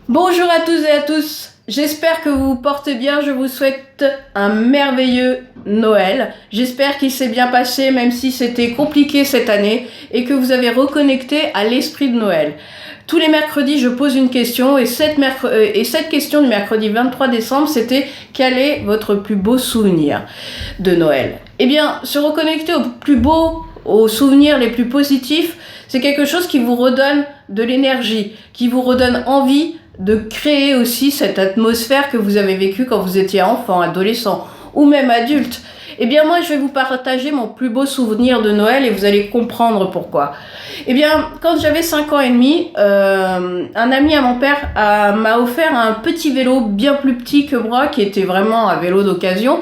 Bonjour à tous et à tous, j'espère que vous vous portez bien, je vous souhaite un merveilleux Noël. J'espère qu'il s'est bien passé même si c'était compliqué cette année et que vous avez reconnecté à l'esprit de Noël. Tous les mercredis, je pose une question et cette question du mercredi 23 décembre, c'était quel est votre plus beau souvenir de Noël? Eh bien, se reconnecter au plus beau, aux souvenirs les plus positifs, c'est quelque chose qui vous redonne de l'énergie, qui vous redonne envie de créer aussi cette atmosphère que vous avez vécue quand vous étiez enfant, adolescent ou même adulte. Eh bien moi je vais vous partager mon plus beau souvenir de Noël et vous allez comprendre pourquoi. Eh bien quand j'avais 5 ans et demi, un ami à mon père m'a offert un petit vélo bien plus petit que moi qui était vraiment un vélo d'occasion.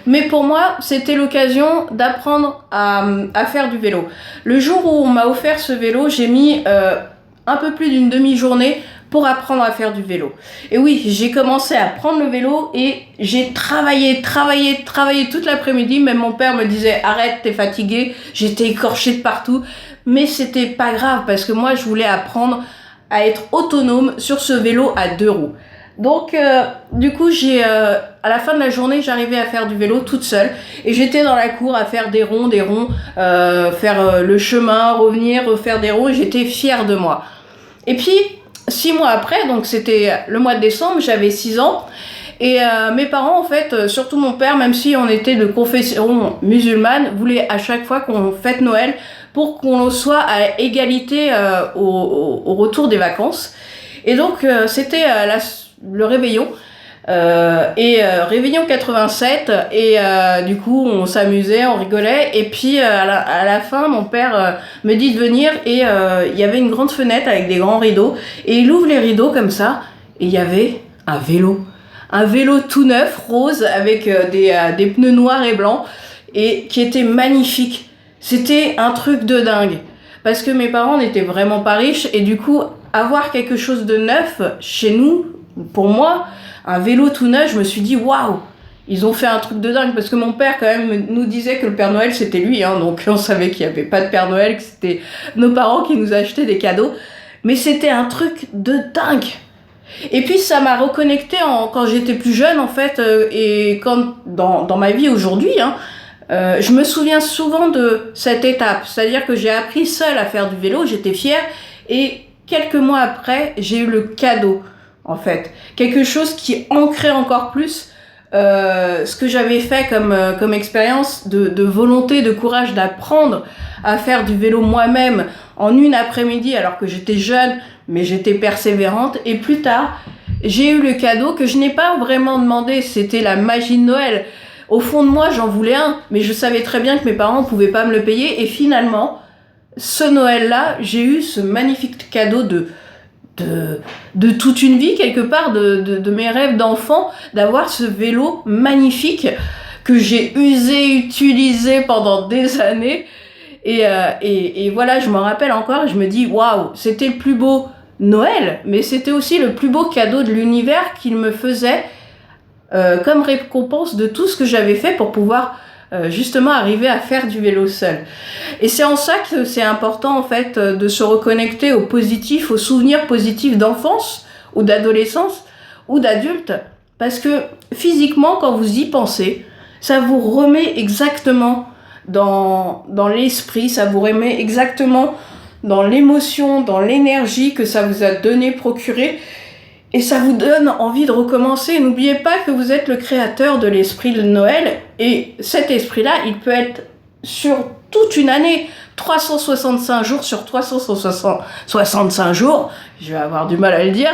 Mais pour moi, c'était l'occasion d'apprendre à faire du vélo. Le jour où on m'a offert ce vélo, j'ai mis un peu plus d'une demi-journée pour apprendre à faire du vélo. Et oui, j'ai commencé à prendre le vélo et j'ai travaillé toute l'après-midi. Même mon père me disait « Arrête, t'es fatigué ». J'étais écorchée de partout. Mais c'était pas grave parce que moi, je voulais apprendre à être autonome sur ce vélo à 2 roues. Donc, du coup, à la fin de la journée, j'arrivais à faire du vélo toute seule. Et j'étais dans la cour à faire des ronds, faire le chemin, revenir, refaire des ronds. Et j'étais fière de moi. Et puis, 6 mois après, donc c'était le mois de décembre, j'avais 6 ans. Et mes parents, en fait, surtout mon père, même si on était de confession musulmane, voulaient à chaque fois qu'on fête Noël pour qu'on soit à égalité au retour des vacances. Et donc, c'était le réveillon. Réveillon 87 et du coup on s'amusait, on rigolait et puis à la fin mon père me dit de venir et il y avait une grande fenêtre avec des grands rideaux et il ouvre les rideaux comme ça et il y avait un vélo tout neuf rose avec des pneus noirs et blancs et qui était magnifique. C'était un truc de dingue parce que mes parents n'étaient vraiment pas riches et du coup avoir quelque chose de neuf chez nous, pour moi, un vélo tout neuf, je me suis dit waouh, ils ont fait un truc de dingue parce que mon père quand même nous disait que le Père Noël c'était lui, hein, donc on savait qu'il n'y avait pas de Père Noël, que c'était nos parents qui nous achetaient des cadeaux, mais c'était un truc de dingue. Et puis ça m'a reconnecté quand j'étais plus jeune en fait et quand dans ma vie aujourd'hui, hein, je me souviens souvent de cette étape, c'est-à-dire que j'ai appris seule à faire du vélo, j'étais fière et quelques mois après j'ai eu le cadeau. En fait, quelque chose qui ancrait encore plus ce que j'avais fait comme expérience de volonté, de courage d'apprendre à faire du vélo moi-même en une après-midi alors que j'étais jeune, mais j'étais persévérante. Et plus tard, j'ai eu le cadeau que je n'ai pas vraiment demandé, c'était la magie de Noël. Au fond de moi, j'en voulais un, mais je savais très bien que mes parents ne pouvaient pas me le payer. Et finalement, ce Noël-là, j'ai eu ce magnifique cadeau de toute une vie quelque part, de mes rêves d'enfant, d'avoir ce vélo magnifique que j'ai utilisé pendant des années et voilà, je m'en rappelle encore et je me dis waouh, c'était le plus beau Noël, mais c'était aussi le plus beau cadeau de l'univers qu'il me faisait comme récompense de tout ce que j'avais fait pour pouvoir justement arriver à faire du vélo seul. Et c'est en ça que c'est important en fait de se reconnecter au positif, aux souvenirs positifs d'enfance ou d'adolescence ou d'adulte, parce que physiquement quand vous y pensez, ça vous remet exactement dans l'esprit, ça vous remet exactement dans l'émotion, dans l'énergie que ça vous a donné, procuré. Et ça vous donne envie de recommencer. N'oubliez pas que vous êtes le créateur de l'esprit de Noël. Et cet esprit-là, il peut être sur toute une année. 365 jours sur 365 jours. Je vais avoir du mal à le dire.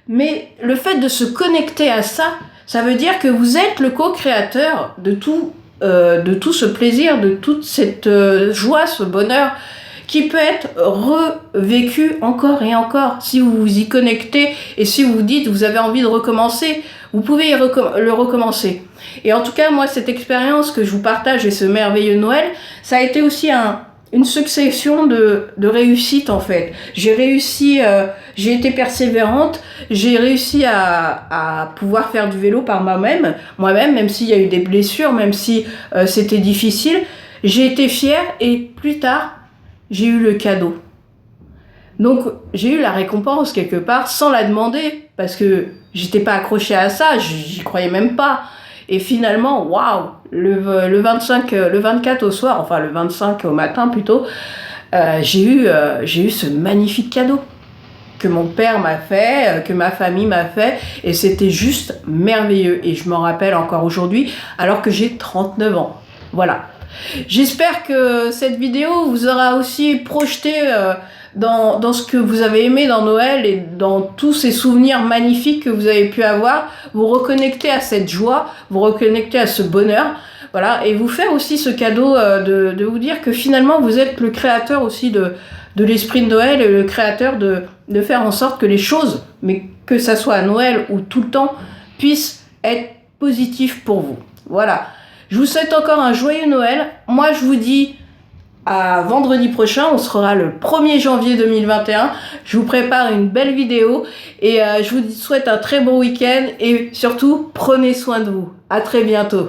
Mais le fait de se connecter à ça, ça veut dire que vous êtes le co-créateur de tout ce plaisir, de toute cette joie, ce bonheur qui peut être revécu encore et encore. Si vous vous y connectez et si vous vous dites vous avez envie de recommencer, vous pouvez le recommencer. Et en tout cas, moi, cette expérience que je vous partage et ce merveilleux Noël, ça a été aussi une succession de réussites en fait. J'ai réussi, j'ai été persévérante, j'ai réussi à pouvoir faire du vélo par moi-même, même s'il y a eu des blessures, même si c'était difficile. J'ai été fière et plus tard, j'ai eu le cadeau. Donc j'ai eu la récompense quelque part sans la demander parce que j'étais pas accrochée à ça, j'y croyais même pas. Et finalement, waouh, le 25, le 24 au soir, enfin le 25 au matin plutôt, j'ai eu ce magnifique cadeau que mon père m'a fait, que ma famille m'a fait, et c'était juste merveilleux. Et je m'en rappelle encore aujourd'hui, alors que j'ai 39 ans. Voilà. J'espère que cette vidéo vous aura aussi projeté dans ce que vous avez aimé dans Noël et dans tous ces souvenirs magnifiques que vous avez pu avoir, vous reconnecter à cette joie, vous reconnecter à ce bonheur, voilà, et vous faire aussi ce cadeau de vous dire que finalement vous êtes le créateur aussi de l'esprit de Noël et le créateur de faire en sorte que les choses, mais que ça soit à Noël ou tout le temps, puissent être positifs pour vous. Voilà. Je vous souhaite encore un joyeux Noël. Moi, je vous dis à vendredi prochain. On sera le 1er janvier 2021. Je vous prépare une belle vidéo et je vous souhaite un très bon week-end et surtout, prenez soin de vous. À très bientôt.